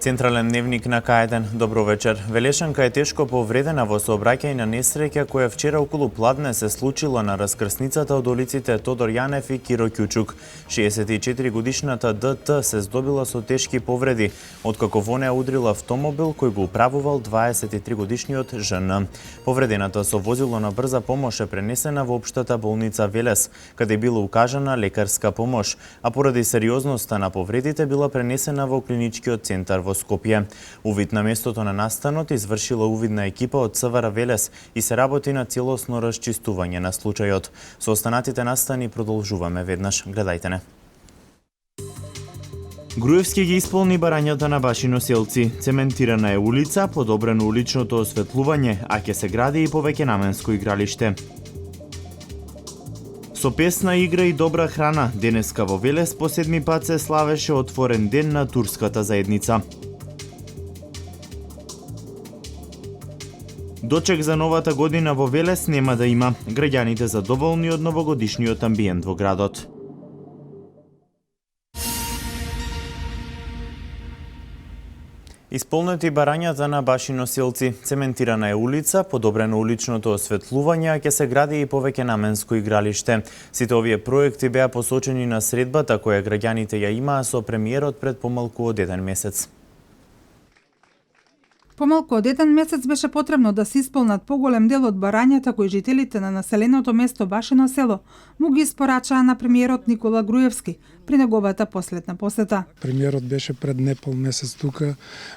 Централен дневник на К1. Добро вечер. Велешанка е тешко повредена во сообраќајна несреќа која вчера околу Пладне се случила на раскрсницата од улиците Тодор Јанев и Киро Ќучук. 64 годишната ДТ се здобила со тешки повреди, откако во неа удрила автомобил кој го управувал 23 годишниот ЖН. Повредената со возило на брза помош е пренесена во општата болница Велес, каде била укажана лекарска помош, а поради сериозноста на повредите била пренесена во клиничкиот центар во Скопје. Увид на местото на настанот извршила увидна екипа од ЦВР Велес и се работи на целосно расчистување на случајот. Со останатите настани продолжуваме веднаш. Гледајте не. Груевски ги исполни барањата на башиноселци. Цементирана е улица, подобрено уличното осветлување, а ќе се гради и повеќе наменско игралиште. Со песна игра и добра храна, денеска во Велес по седми пат се славеше отворен ден на турската заедница. Дочек за новата година во Велес нема да има. Граѓаните задоволни од новогодишниот амбиент во градот. Исполнети барањата на башиноселци. Цементирана е улица, подобрено уличното осветлување, а ќе се гради и повеќе наменско игралиште. Сите овие проекти беа посочени на средбата која граѓаните ја имаа со премиерот пред помалку од еден месец. Помалку од еден месец беше потребно да се исполнат поголем дел од барањата кои жителите на населеното место Башино село му ги испорачаа на премиерот Никола Груевски при неговата последна посета. Премиерот беше пред непол месец тука.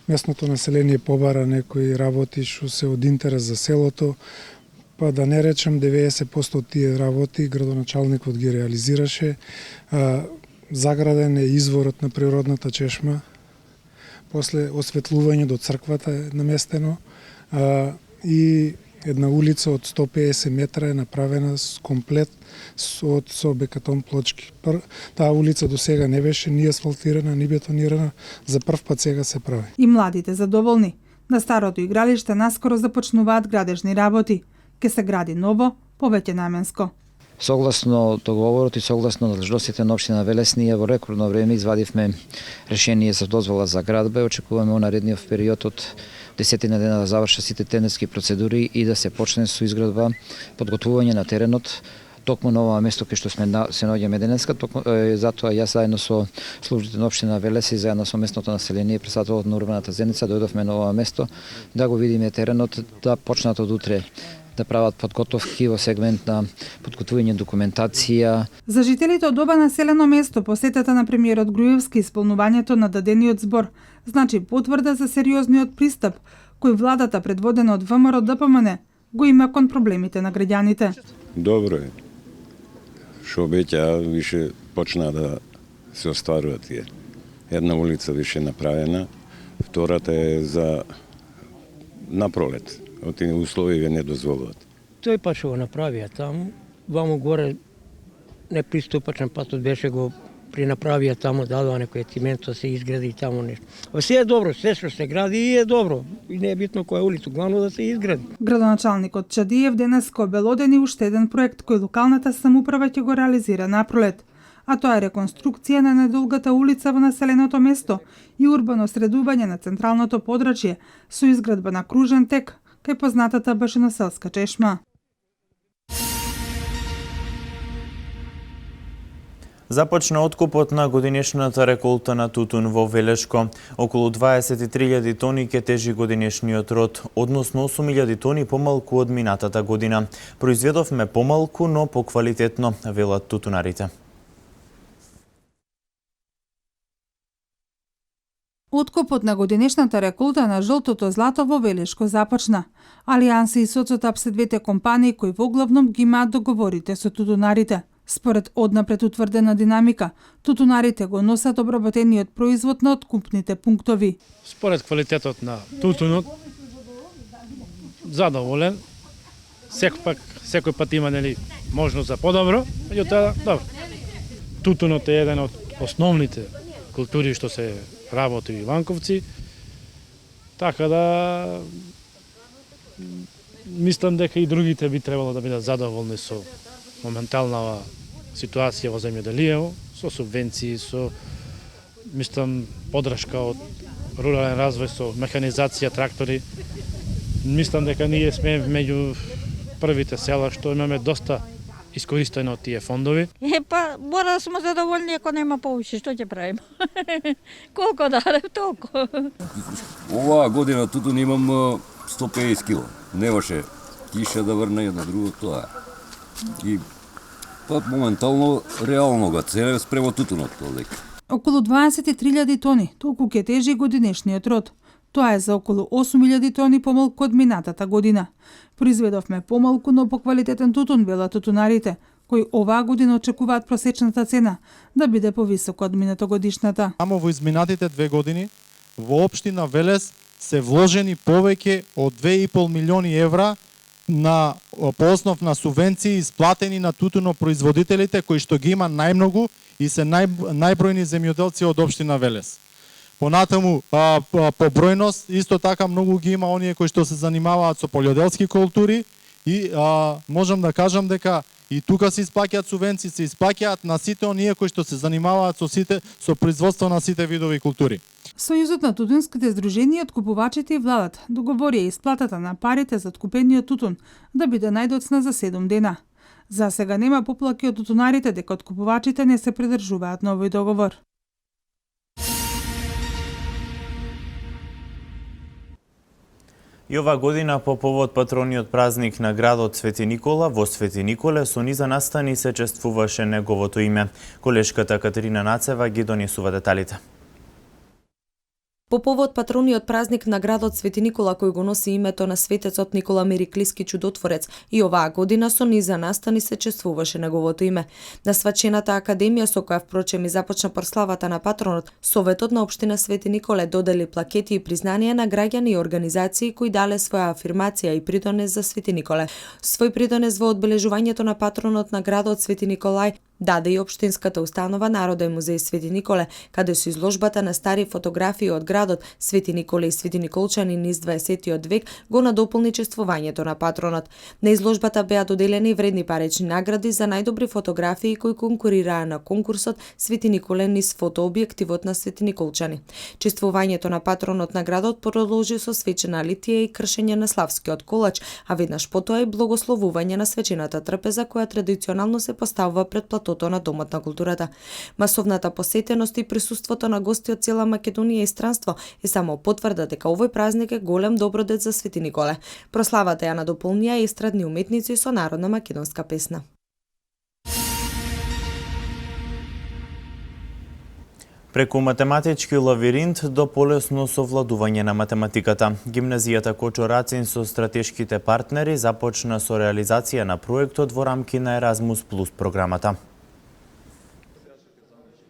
Местното население побара некои работи што се од интерес за селото, па да не речем 90% од тие работи градоначалникот ги реализираше. Заграден е изворот на природната чешма. После осветлување до црквата е наместено и една улица од 150 метра е направена с комплет со бекатон плочки. Таа улица до сега не беше ни асфалтирана, ни бетонирана, за прв пат сега се прави. И младите задоволни. На старото игралиште наскоро започнуваат градежни работи. Ке се гради ново, повеќе наменско. Согласно договорот и согласно надлежностите на општина Велес, ние во рекордно време извадивме решение за дозвола за градба и очекуваме во наредниот период од 10 дена да завршат сите тендерски процедури и да се почне со изградба, подготвување на теренот. Токму на ова место кај што се наоѓаме денеска, затоа јас заедно со службите на општина Велес и заедно со местното население, председателот на урбаната заедница, дојдовме на ова место да го видиме теренот, да почнат од утре да прават подготовки во сегмент на подготвување документација. За жителите од ова населено место посетата на премиерот Груевски исполнувањето на дадениот збор значи потврда за сериозниот пристап кој владата предводена од ВМРО ДПМН го има кон проблемите на граѓаните. Добро е. Што обеќа више почна да се остваруваат тие. Една улица више направена, втората е за напролет. Оти условија не дозволуваат. Тој пат што го направија таму, ваму горе неприступачен патот беше го принаправија таму, дадоа некој циментот се изгради таму нешто. Се е добро, се што се гради е добро. И не е битно која улица, главно да се изгради. Градоначалникот Чадиев денеска обелодени уште еден проект кој локалната самоуправа ќе го реализира напролет. А тоа е реконструкција на недолгата улица во населеното место и урбано средување на централното подрачје со изградба на кружен тек кај познатата башиноселска чешма. Започна откупот на годинешната реколта на тутун во Велешко. Околу 23.000 тони ќе тежи годинешниот род, односно 8.000 тони помалку од минатата година. Произведовме помалку, но поквалитетно, велат тутунарите. Откупот на годинешната реколта на жолтото злато во Велешко започна. Алијанси и Соцотап се двете компании кои воглавном ги имаат договорите со тутунарите. Според однапред утврдена динамика, тутунарите го носат обработениот производ на откупните пунктови. Според квалитетот на тутунот, задоволен. Секој пат има можност за подобро, меѓутоа добро. Тутунот е еден од основните култури што се работи во Иванковци, така да мислам дека и другите би требало да бидат задоволни со моментална ситуација во земјоделието, со субвенции, со мислам подршка од рурален развој со механизација, трактори. Мислам дека ние сме меѓу првите села што имаме доста искористено од тие фондови. Па, мора да сме задоволни ако нема повише, што ќе правиме? Колку даде, толку. Оваа година тутун имам 150 кила. Немаше киша да врне едно друго тоа. И па моментално реално го ценев спремо тутунот тоа дека. Околу 23.000 тони, толку ќе тежи годинешниот род. Тоа е за околу 8.000 тони помалку од минатата година. Произведовме помалку, но поквалитетен тутун, велат тутунарите, кои оваа година очекуваат просечната цена да биде повисока од минатогодишната. Само во изминатите 2 години во општина Велес се вложени повеќе од 2,5 милиони евра по основ на субвенции исплатени на тутунопроизводителите кои што ги има најмногу и се најбројни земјоделци од општина Велес. Понатаму, по бројност, исто така многу ги има оние кои што се занимаваат со полјоделски култури и можам да кажам дека и тука се исплаќаат субвенции, се исплаќаат на сите оние кои што се занимаваат со производство на сите видови култури. Сојузот на тутунските здруженија, откупувачите и владата договорија исплатата на парите за откупениот тутун да биде најдоцна за 7 дена. За сега нема поплаки од тутунарите дека откупувачите не се придржуваат на овој договор. И ова година по повод патрониот празник на градот Свети Никола во Свети Николе со низа настани се чествуваше неговото име. Колешката Катерина Нацева ги донесува деталите. По повод патрониот празник на градот Свети Никола кој го носи името на светецот Никола Мериклиски чудотворец, и оваа година со низа настани се чествуваше неговото име. На свачената академија со која впрочем и започна прославата на патронот, Советот на општина Свети Николе додели плакети и признанија на граѓани и организации кои дале своја афирмација и придонес за Свети Николе. Свој придонес во одбележувањето на патронот на градот Свети Николај даде и општинската установа Народен музеј Свети Николе, каде со изложбата на стари фотографии од градот Свети Николе и Свети Николчани низ 20 век го надополни чествувањето на патронот. На изложбата беа доделени вредни парични награди за најдобри фотографии кои конкурираа на конкурсот Свети Николе низ фотообјективот на Свети Николчани. Чествувањето на патронот на градот продолжи со свечена литија и кршење на славскиот колач, а веднаш потоа и благословување на свечената трпеза која традиционално се поставува пред платото на Домот на културата. Масовната посетеност и присуството на гости од цела Македонија и странство е само потврда дека овој празник е голем добродет за Свети Николе. Прославата ја надополнија и естрадни уметници со народна македонска песна. Преку математички лавиринт до полесно совладување на математиката. Гимназијата Кочо Рацин со стратешките партнери започна со реализација на проектот во рамки на Еразмус Плюс програмата.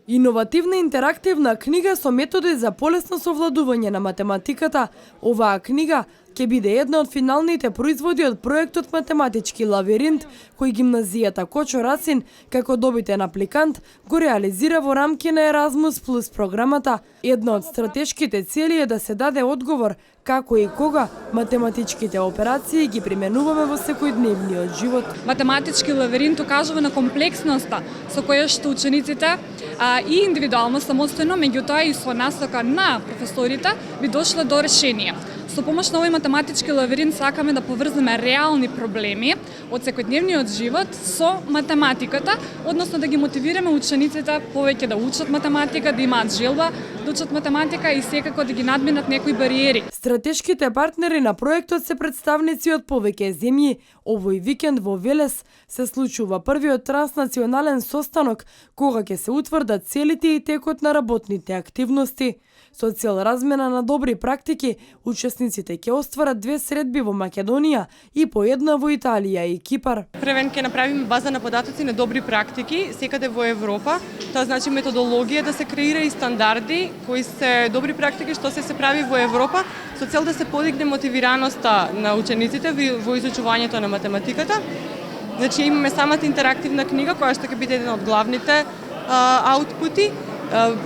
Иновативна интерактивна книга со методи за полесно совладување на математиката. Оваа книга ќе биде една од финалните производи од проектот Математички лавиринт, кој гимназијата Кочо Рацин, како добитен апликант, го реализира во рамки на Еразмус Плюс програмата. Една од стратешките цели е да се даде одговор како и кога математичките операции ги применуваме во секојдневниот живот. Математички лавиринт ukazува на комплексноста со која што учениците и индивидуално самостојно, меѓутоа и со насока на професорите би дошле до решение. Со помош на овој математички лавиринт сакаме да поврземе реални проблеми од секојдневниот живот со математиката, односно да ги мотивираме учениците повеќе да учат математика, да имаат желба да учат математика и секако да ги надминат некои бариери. Стратешките партнери на проектот се представници од повеќе земји. Овој викенд во Велес се случува првиот транснационален состанок кога ќе се утврдат целите и текот на работните активности. Со цел размена на добри практики, учесниците ќе остварат 2 средби во Македонија и по една во Италија и Кипар. Првен ќе направиме база на податоци на добри практики секаде во Европа. Тоа значи методологија да се креира и стандарди кои се добри практики што се прави во Европа со цел да се подигне мотивираноста на учениците во изучувањето на математиката. Значи имаме самата интерактивна книга која што ќе биде еден од главните аутпути.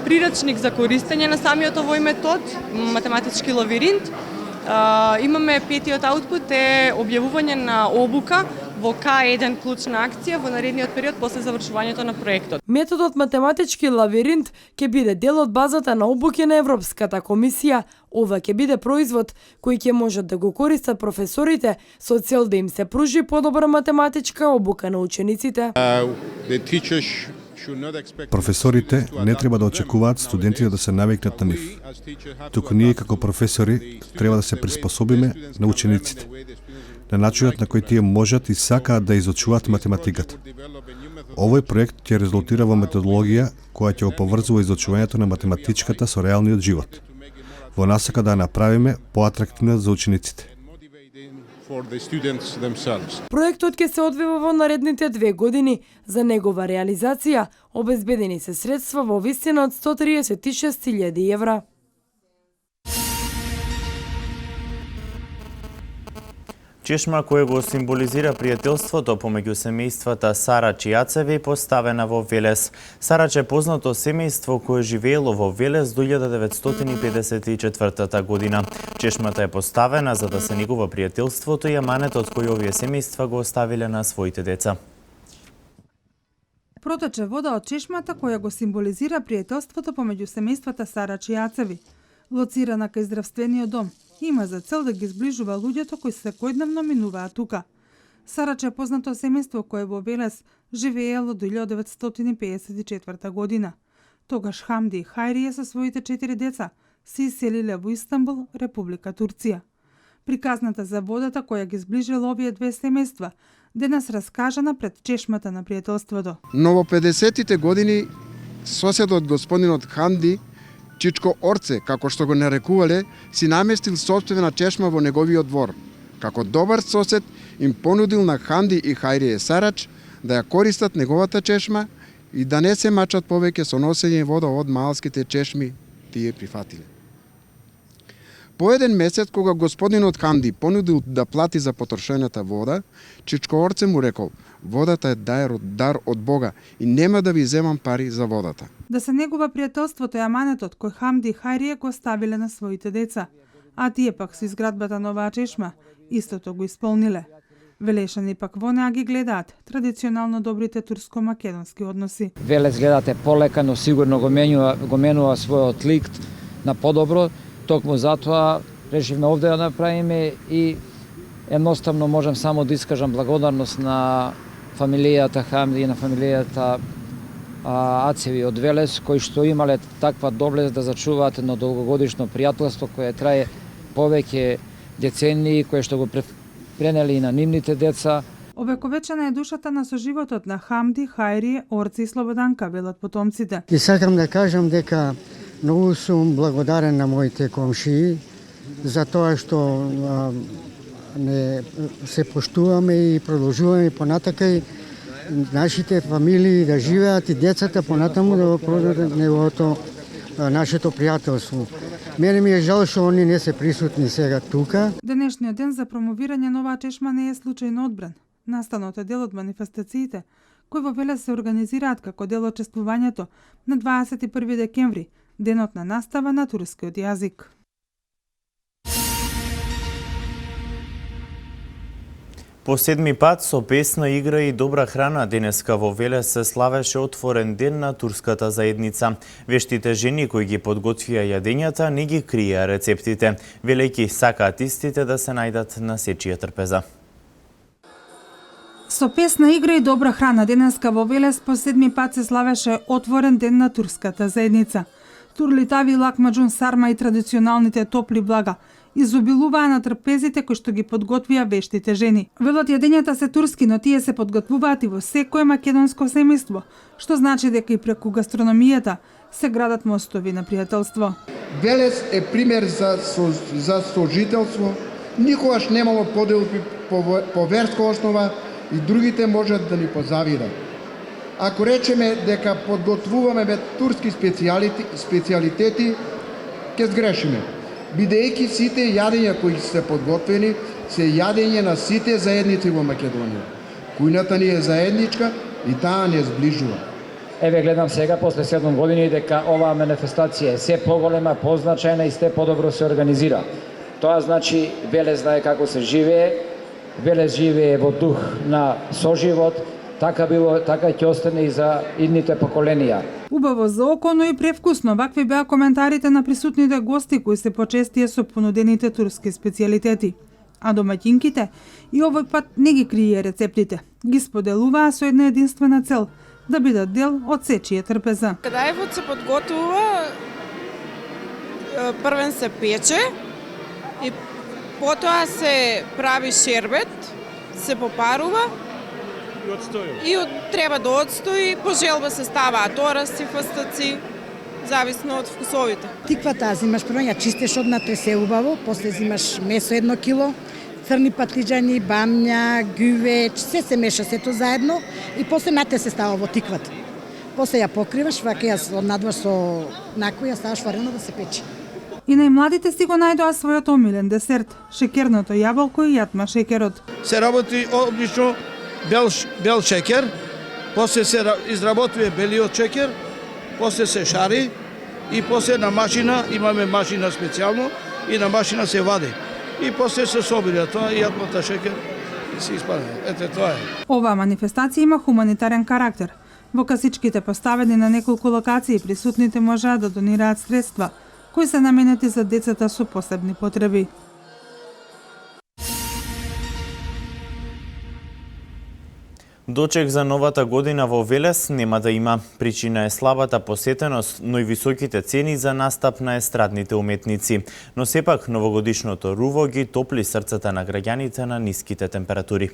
Прирачник за користење на самиот овој метод, математички лавиринт. Имаме петиот аутпут е објавување на обука во К1 клучна акција во наредниот период после завршувањето на проектот. Методот математички лавиринт ќе биде дел од базата на обуки на Европската комисија. Ова ќе биде производ кој ќе можат да го користат професорите со цел да им се пружи подобра математичка обука на учениците. Професорите не треба да очекуваат студентите да се навикнат на нив. Туку ние како професори треба да се приспособиме на учениците, на начинот на кој тие можат и сакаат да изучуваат математиката. Овој проект ќе резултира во методологија која ќе поврзува изучувањето на математичката со реалниот живот, во насока да ја направиме поатрактивна за учениците. Проектот ќе се одвива во наредните 2 години. За негова реализација обезбедени се средства во висина од 136.000 евра. Чешма која го символизира пријателството помеѓу семејствата Сарач и Ацеви поставена во Велес. Сарач е познато семејство кое живеело во Велес до 1954 година. Чешмата е поставена за да се негува пријателството и аманетот кој овие семејства го оставиле на своите деца. Протече вода од чешмата која го символизира пријателството помеѓу семејствата Сарач и Ацеви, лоцирана кај здравствениот дом. Има за цел да ги зближува луѓето кои секојдневно минуваат тука. Сарач е познато семејство кое во Велес живеело до 1954 година. Тогаш Хамди и Хајрие со своите 4 деца се иселиле во Истанбул, Република Турција. Приказната за водата која ги зближила овие две семејства денес раскажана пред чешмата на пријателството. Но во 50-тите години соседот господинот Хамди Чичко Орце, како што го нарекувале, си наместил сопствена чешма во неговиот двор. Како добар сосед, им понудил на Хамди и Хајрие Сарач да ја користат неговата чешма и да не се мачат повеќе со носење вода од малските чешми, тие прифатиле. По еден месец, кога господинот Хамди понудил да плати за потрошената вода, Чичко Орце му рекол: водата е дар од Бога и нема да ви земам пари за водата. Да се негува пријателството и аманетот кој Хамди и Хајрие го оставиле на своите деца, а тие пак со изградбата на оваа чешма истото го исполниле. Велешани пак во неа ги гледаат традиционално добрите турско-македонски односи. Велес гледате полека, но сигурно го менува својот лик на подобро. Токму затоа решивме овде да направиме и едноставно можам само да искажам благодарност на фамилијата Хамди и на фамилијата Ацеви од Велес, кои што имале таква доблест да зачуваат едно долгогодишно пријателство кое трае повеќе децении, кое што го пренели и на нивните деца. Овековечена е душата на соживотот на Хамди, Хајрие, Орци и Слободанка, велат потомците. И сакам да кажам дека многу сум благодарен на моите комшии за тоа што не се поштуваме и продолжуваме понатака и нашите фамилии да живеат и децата понатаму да продолжат неговото нашето пријателство. Мене ми е жал што они не се присутни сега тука. Денешниот ден за промовирање на оваа чешма не е случајно одбран. Настанот е дел од манифестациите кои во Велес се организираат како дел од чествувањето на 21 декември, денот на настава на турскиот јазик. По 7ми пат со песна, игра и добра храна денеска во Велес се славеше отворен ден на турската заедница. Вештите жени кои ги подготвија јадењата не ги криеа рецептите, велејќи сакаат истите да се најдат на сечија трпеза. Со песна, игра и добра храна денеска во Велес по 7ми пат се славеше отворен ден на турската заедница. Турлитави, лакмаџун, сарма и традиционалните топли блага изобилуваа на трпезите кои што ги подготвија вештите жени. Велат јадењата се турски, но тие се подготвуваат и во секое македонско семејство, што значи дека и преку гастрономијата се градат мостови на пријателство. Велес е пример за сожителство. Никогаш немало поделби по верска основа и другите можат да ни позавидат. Ако речеме дека подготвуваме турски специјалитети, ќе сгрешиме. Бидејќи сите јадења кои се подготвени се јадење на сите заедници во Македонија. Кујната ни е заедничка и таа не зближува. Еве гледам сега после 7 години дека оваа манифестација е се поголема, позначајна и се подобро се организира. Тоа значи Велес знае како се живее, Велес живее во дух на соживот, така ќе остане и за идните поколенија. Убаво за око, но и превкусно, вакви беа коментарите на присутните гости кои се почестие со понудените турски специјалитети. А домаќинките и овој пат не ги крие рецептите. Ги споделуваа со една единствена цел – да бидат дел од сечие трпеза. Кадаевот се подготвува, првен се пече и потоа се прави шербет, се попарува и треба да отстои, по желба се ставаат орасци, фастаци, зависно од вкусовите. Тиквата зимаш прво, ја чистиш однато се убаво, после зимаш месо 1 кило, црни патлиџани, бамња, гювеч, се меша сето заедно и после нате се става во тиквата. После ја покриваш, вака ја однадваш со накој, ја ставаш варено да се пече. И најмладите си го најдоа својот омилен десерт – шекерното јаболко и јатма шекерот. Се работи обично бел шекер, после се изработува белиот шекер, после се шари и после на машина, имаме машина специјално, и на машина се вади. И после се собира тоа и јатмата шекер и се испади. Ете тоа е. Оваа манифестација има хуманитарен карактер. Во касичките поставени на неколку локации присутните можеа да донираат средства кои се наменети за децата со посебни потреби. Дочек за новата година во Велес нема да има. Причина е слабата посетеност, но и високите цени за настап на естрадните уметници. Но сепак новогодишното руво ги топли срцата на граѓаните на ниските температури.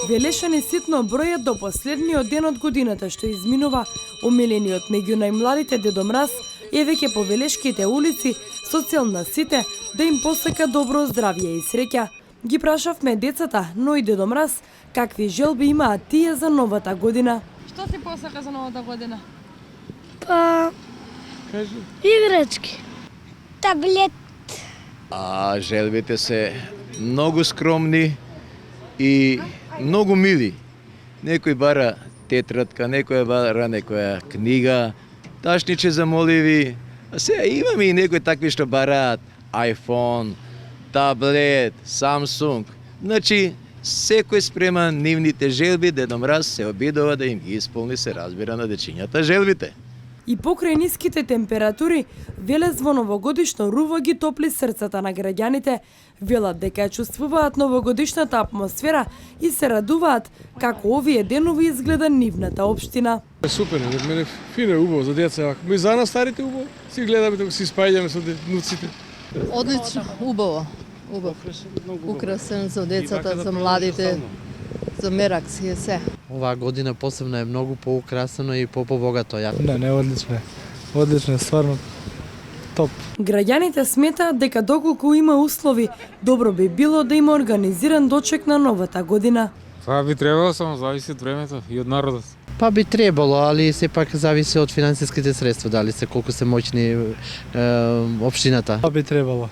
Велешани ситно бројат до последниот ден од годината што изминува. Омилениот меѓу најмладите Дедо Мраз е веќе по велешките улици со цел на сите да им посака добро здравје и среќа. Ги прашавме децата, но и Дедо Мраз, какви желби имаат тие за новата година. Што си посака за новата година? Па... играчки. Таблет. Желбите се многу скромни и многу мили. Некој бара тетрадка, некој бара некоја книга, ташниче за моливи. А сега имаме и некои такви што бараат iPhone, таблет, Samsung. Значи, секој спрема нивните желби, Дедо Мраз се обидува да им ги исполни, се разбира, на дечињата желбите. И покрај ниските температури, Велес во новогодишно руво ги топли срцата на граѓаните, велат дека ја чувствуваат новогодишната атмосфера и се радуваат како овие денови изгледа нивната општина. Супер, за мене фино е, убаво за деца. Ми за нас старите убаво, си гледаме дека си спаѓаме со внуците. Одлично, убаво. Украсен за децата, за младите, за мерак си е се. Оваа година посебно е многу поукрасено и побогато. Не, одлично е. Одлично е, стварно топ. Граѓаните сметаат дека доколку има услови, добро би било да има организиран дочек на новата година. Това би требало, само зависи од времето и од народот. Па би требало, али сепак зависи од финансиските средства, дали се колку се моćни општината. Па би требало,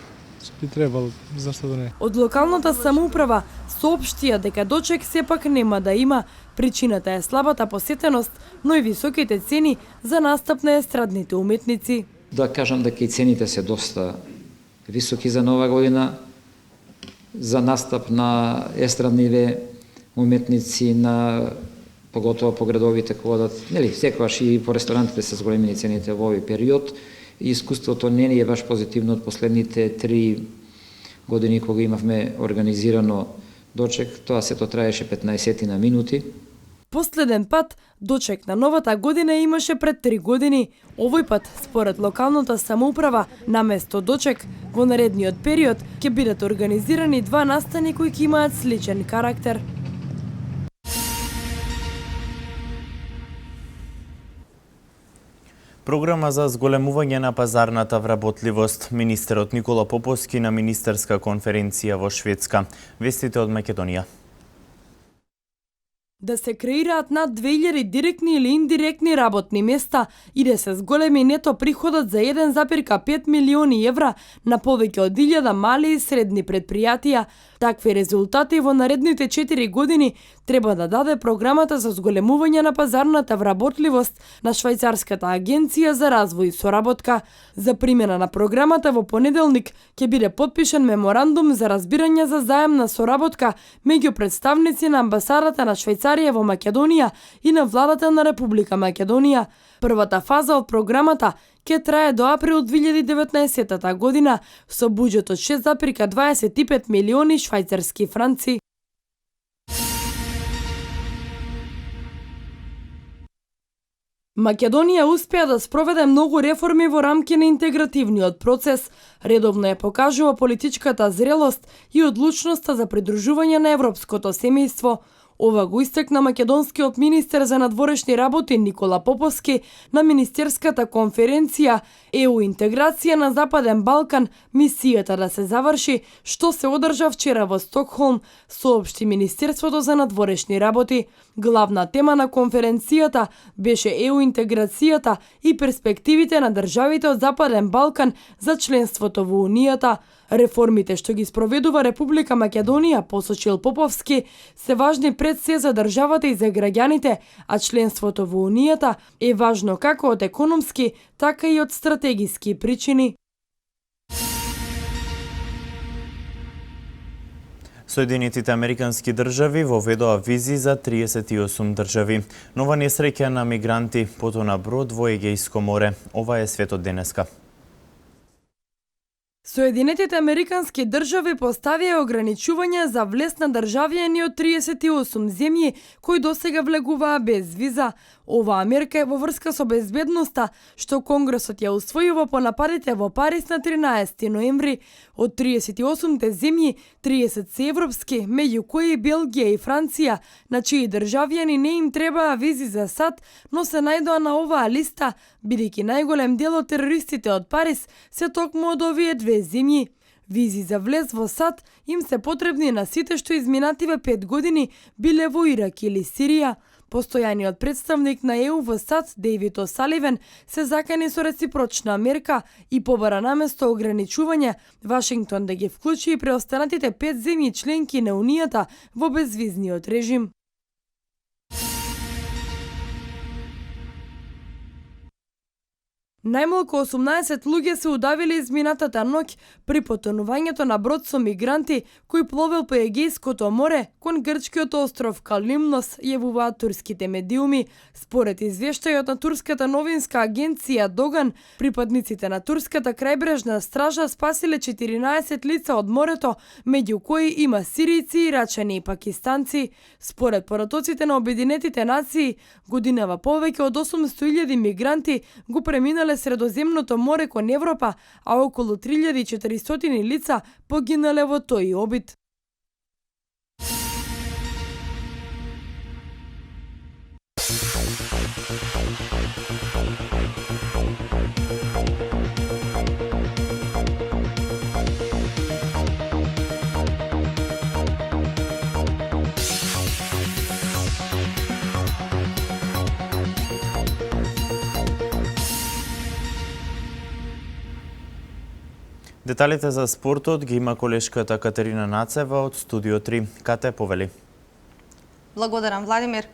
зашто да не? Од локалната самоуправа соопштија дека дочек сепак нема да има. Причината е слабата посетеност, но и високите цени за настап на естрадните уметници. Да кажам дека и цените се доста високи за нова година, за настап на естрадниве уметници, на поготово по градовите кои одат, секогаш и по ресторантите се зголемени цените во овој период. И искуството не е баш позитивно од последните 3 години кога имавме организирано дочек, тоа сето траеше 15 на минути. Последен пат дочек на новата година имаше пред 3 години. Овој пат, според локалната самоуправа, наместо дочек, во наредниот период ќе бидат организирани 2 настани кои ќе имаат сличен карактер. Програма за зголемување на пазарната вработливост. Министерот Никола Поповски на министерска конференција во Шведска. Вестите од Македонија. да се креираат над 2000 директни или индиректни работни места и да се зголеми нето приходот за 1,5 милиони евра на повеќе од 1000 мали и средни предпријатија. Такви резултати во наредните 4 години треба да даде програмата за зголемување на пазарната вработливост на Швајцарската агенција за развој и соработка. За примена на програмата во понеделник ќе биде потпишан меморандум за разбирање за заемна соработка меѓу представници на амбасадата на Швајцарија во Македонија и на владата на Република Македонија. Првата фаза од програмата ќе трае до април 2019 година со буџет од 6,25 милиони швајцарски франци. Македонија успеа да спроведе многу реформи во рамки на интегративниот процес. Редовно ја покажува политичката зрелост и одлучноста за придружување на европското семејство. Ова го истакна македонскиот министер за надворешни работи Никола Поповски на Министерската конференција ЕУ интеграција на Западен Балкан, мисијата да се заврши, што се одржа вчера во Стокхолм, соопшти Министерството за надворешни работи. Главна тема на конференцијата беше ЕУ интеграцијата и перспективите на државите од Западен Балкан за членството во Унијата. Реформите што ги спроведува Република Македонија, посочил Поповски, се важни пред се за државата и за граѓаните, а членството во Унијата е важно како од економски, така и од стратегиски причини. Соединетите Американски држави воведоа визи за 38 држави. Нова несреќа на мигранти потона брод во Егејско море. Ова е светот денеска. Соединетите Американски држави поставија ограничувања за влез на државјани од 38 земји кои досега влегуваа без виза. Оваа мерка е во врска со безбедноста, што Конгресот ја усвојува по нападите во Париз на 13 ноември. Од 38 земји, 30 се европски, меѓу кои Белгија и Франција, на чии државјани не им требаа визи за сад, но се најдоа на оваа листа, бидејќи најголем дел од терористите од Париз се токму од овие две земји. Визи за влез во САД им се потребни на сите што изминативе 5 години биле во Ирак или Сирија. Постојаниот представник на ЕУ во САД, Дейвид О'Саливен, се закани со реципрочна мерка и побара наместо ограничување Вашингтон да ги вклучи и преостанатите 5 земји членки на Унијата во безвизниот режим. Најмалку 18 луѓе се удавиле изминатата ноќ при потонувањето на брод со мигранти кој пловел по Егејското море кон грчкиот остров Калимнос, јавуваат турските медиуми. Според извештајот на турската новинска агенција Доган, припадниците на турската крајбрежна стража спасиле 14 лица од морето, меѓу кои има сиријци, ирачани и пакистанци. Според поратоците на Обединетите нации, годинава повеќе од 800.000 мигранти го преминале Средоземното море кон Европа, а околу 3400 лица погинале во тој обид. Деталите за спортот ги има колешката Катерина Нацева од Студио 3. Кате, повели. Благодарам, Владимир.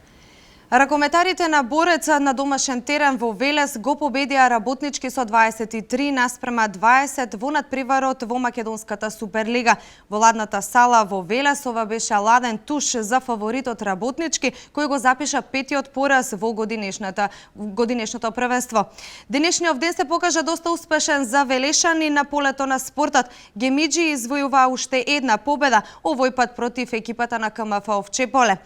Ракометарите на Борец на домашен терен во Велес го победија Работнички со 23 наспрема 20 во надпреварот во Македонската Суперлига. Во ладната сала во Велес ова беше ладен туш за фаворитот Работнички, кој го запиша петиот пораз во годинешното првенство. Денешниот ден се покажа доста успешен за велешани на полето на спортот. Гемиџи извојува уште една победа, овој пат против екипата на КМФ Овчеполе.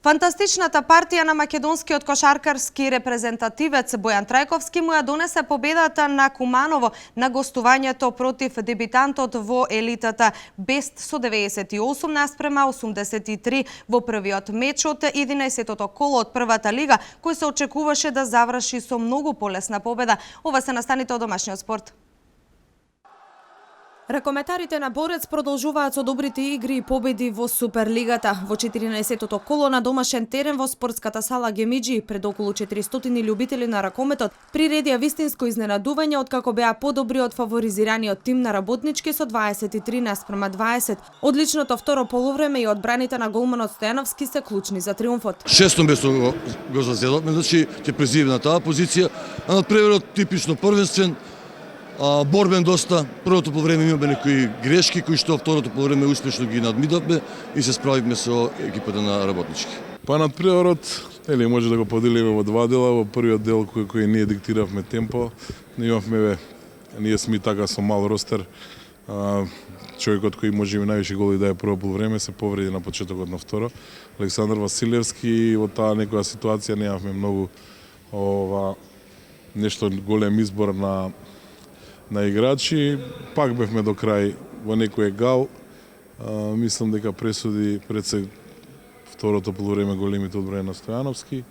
Фантастичната партија на македонскиот кошаркарски репрезентативец Бојан Трајковски му ја донесе победата на Куманово на гостувањето против дебитантот во елитата Бест со 98 наспрема 83 во првиот меч од 11-тото коло од првата лига, кој се очекуваше да заврши со многу полесна победа. Ова се настаните од домашниот спорт. Ракометарите на Борец продолжуваат со добрите игри и победи во Суперлигата. Во 14-тото коло на домашен терен во спортската сала Гемиджи пред околу 400 љубители на ракометот приредија вистинско изненадување откако беа подобри од фаворизираниот тим на Работнички со 23:20. Одличното второ полувреме и одбраните на голманот Стојановски се клучни за триумфот. Шесто место го зазедовме, значи ќе презиве на таа позиција, а надпреварот типично првенствен, борбен доста. Првото полувреме имаме некои грешки кои што второто полувреме успешно ги надмидавме и се справивме со екипата на Работнички. Па надпреварот, може да го поделиме во два дела. Во првиот дел кој ние диктиравме темпо, ние сме така со мал ростер. Човекот кој може има највише голови да е прво полувреме се повреди на почетокот на второ. Александар Василевски, во таа некоја ситуација немавме многу нешто голем избор на играчи. Пак бевме до крај во некој гал. Мислам дека пресуди пред се второто полувреме големите одбрани на Стојановски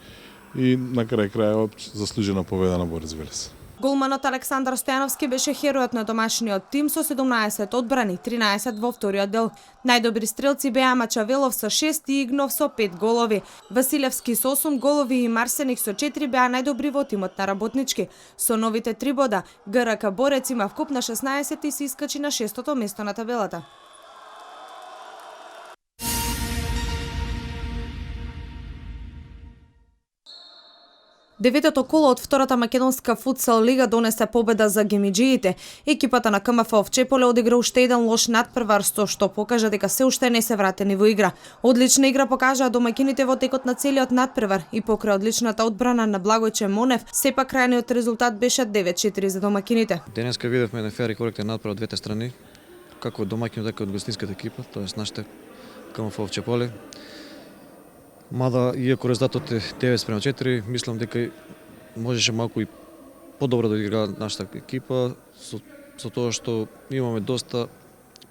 и на крајот заслужена победа на Борец Велес. Голманот Александар Стојановски беше херојот на домашниот тим со 17 одбрани, 13 во вториот дел. Најдобри стрелци беа Мачавелов со 6 и Игнов со 5 голови. Василевски со 8 голови и Марсеник со 4 беа најдобри во тимот на Работнички. Со новите 3 бода, ГРК Борец има вкуп на 16 и се искачи на 6-то место на табелата. Деветото коло од втората македонска футсал лига донесе победа за гемиджиите. Екипата на КМФ Овчеполе одигра уште еден лош надпревар, со што покажа дека се уште не се вратени во игра. Одлична игра покажаа домаќините во текот на целиот надпревар и покрај одличната одбрана на Благојче Монев, сепак крајниот резултат беше 9-4 за домаќините. Денеска видевме еден фер и коректен надпревар од двете страни, како од домаќинот така и од гостинската екипа, тоест нашите КМФ Овчеполе. Мада, иако резултатот е 9:4, мислам дека можеше малку и подобро да игра нашата екипа, со тоа што имаме доста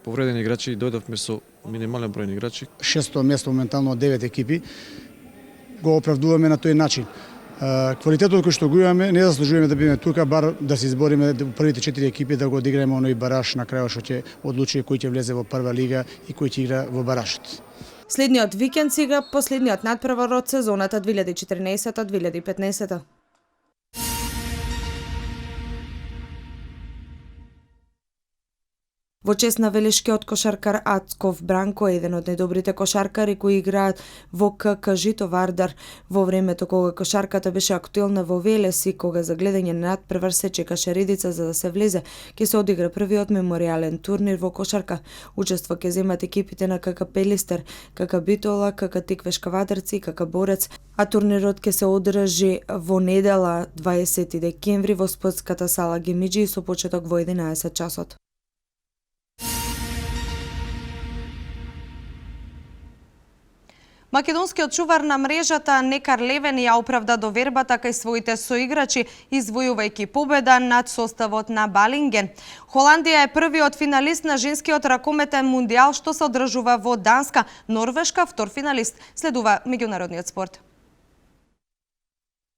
повредени играчи и дојдовме со минимален број играчи. Шесто место моментално од 9 екипи го оправдуваме на тој начин. Квалитетот кој што го имаме, не заслужуваме да бидеме тука, бар да се избориме првите 4 екипи да го одиграеме оној бараж на крајот што ќе одлучи кој ќе влезе во прва лига и кој ќе игра во баражот. Следниот викенд се игра последниот надпревар од сезоната 2014-2015. Во чест на велешкиот кошаркар Ацков Бранко, еден од најдобрите кошаркари кои играат во КК Жито Вардар, во времето кога кошарката беше актуелна во Велес и кога за гледање на надпревар се чекаше редица за да се влезе, ќе се одигра првиот меморијален турнир во кошарка. Учество ќе земат екипите на КК Пелистер, КК Битола, КК Тиквешка Вадарци и КК Борец, а турнирот ќе се одржи во недела 20 декември во спортската сала Гемиджи со почеток во 11 часот. Македонскиот чувар на мрежата Некар Левен ја оправда довербата кај своите соиграчи, извојувајќи победа над составот на Балинген. Холандија е првиот финалист на женскиот ракометен мундијал што се одржува во Данска. Норвешка втор финалист. Следува меѓународниот спорт.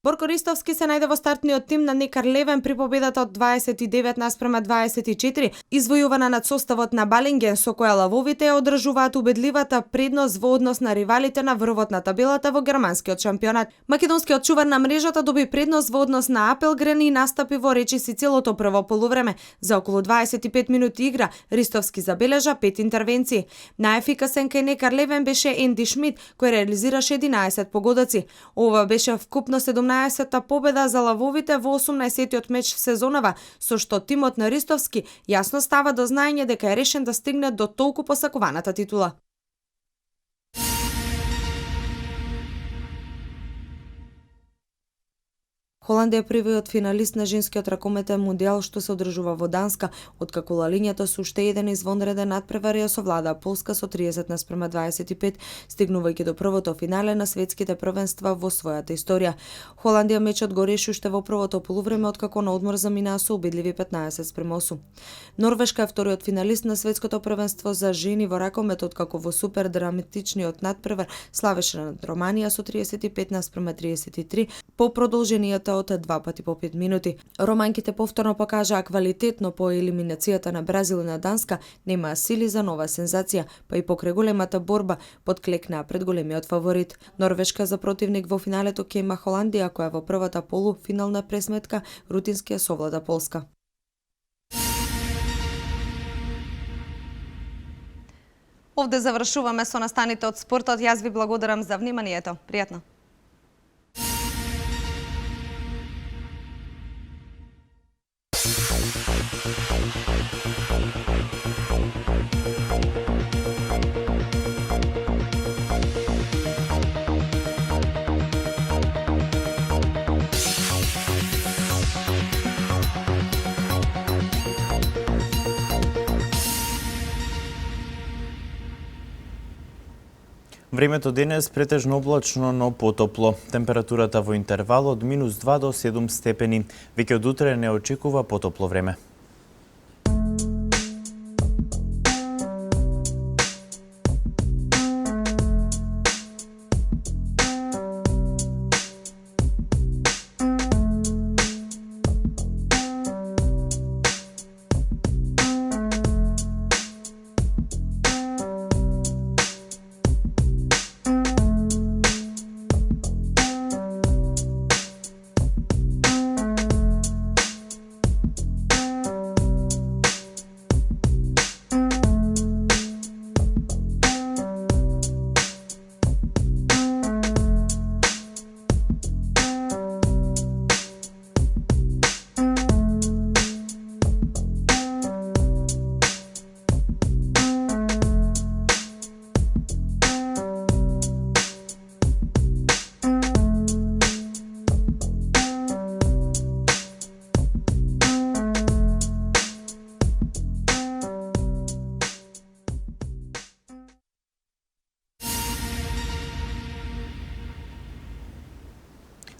Борко Ристовски се најде во стартниот тим на Некар Левен при победата од 29:24, извојувана над составот на Балинген, со која лавовите ја одржуваат убедливата предност во однос на ривалите на врвот на табелата во германскиот шампионат. Македонскиот чувар на мрежата доби предност во однос на Апелгрен и настапи во речиси целото прво полувреме. За околу 25 минути игра, Ристовски забележа 5 интервенции. Најефикасен кај Некар Левен беше Енди Шмид, кој реализираше 11 погодаци. Ова беше вкупно 17-та победа за лавовите во 18-тиот меч в сезонава, со што тимот на Ристовски јасно става до знаење дека е решен да стигне до толку посакуваната титула. Холандија е првиот финалист на женскиот ракометен мундијал што се одржува во Данска, откако лалињата со уште еден извонреден надпревар ја совладаа Полска со 30:25, стигнувајќи до првото финале на светските првенства во својата историја. Холандија мечот го реши уште во првото полувреме, откако на одмор заминаа со убедливи 15:8. Норвешка е вториот финалист на светското првенство за жени во ракомет, откако во супер драматичниот надпревар славеше над Романија со 35:33 по продолженијата играта од 2 пати по 5 минути. Романките повторно покажаа квалитетно по елиминацијата на Бразил и на Данска, немаа сили за нова сензација, па и покрај големата борба подклекнаа пред големиот фаворит. Норвешка за противник во финалето ќе има Холандија, која во првата полуфинална пресметка рутински ја совлада Полска. Овде завршуваме со настаните од спортот. Јас ви благодарам за вниманието. Пријатно. Времето денес претежно облачно, но потопло. Температурата во интервал од -2 до 7 степени. Веќе од утре не очекува потопло време.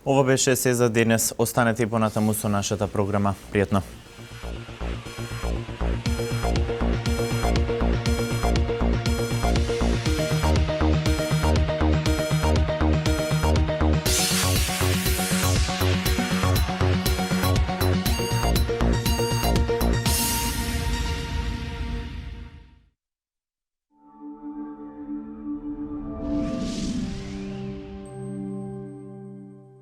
Ова беше се за денес. Останете и понатаму со нашата програма. Пријатно.